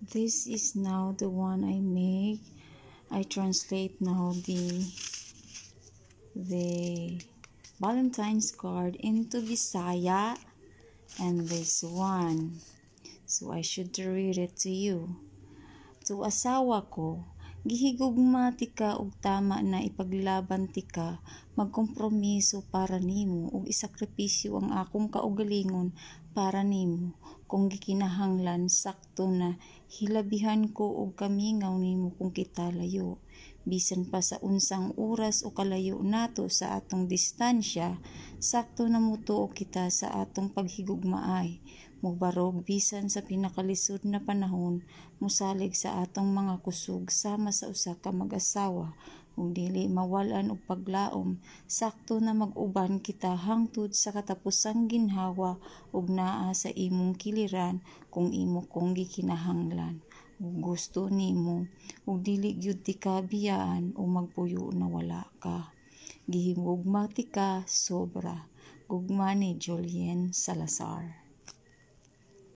This is now the one I make. I translate now the Valentine's card into Bisaya, and this one. So I should read it to you. To asawa ko, gihigugma tika og tama na ipaglaban tika, magkompromiso para nimo ug isakripisyo ang akong kaugalingon para nimo. Kung gikinahanglan sakto na hilabihan ko og kamingaw nimo kung kita layo. Bisan pa sa unsang oras o kalayo nato sa atong distansya, sakto na mutuo kita sa atong paghigugmaay. Mubarog bisan sa pinakalisod na panahon, musalig sa atong mga kusog sama sa usa ka mag-asawa, ug dili mawalan og paglaom, sakto na mag-uban kita hangtod sa katapusang ginhawa ug naa sa imong kiliran kung imo kong gikinahanglan. Ug gusto nimo ug dili gyud tika biyaan o magpuyo na wala ka. Gihigugma tika sobra. Gugma ni Julien Salazar.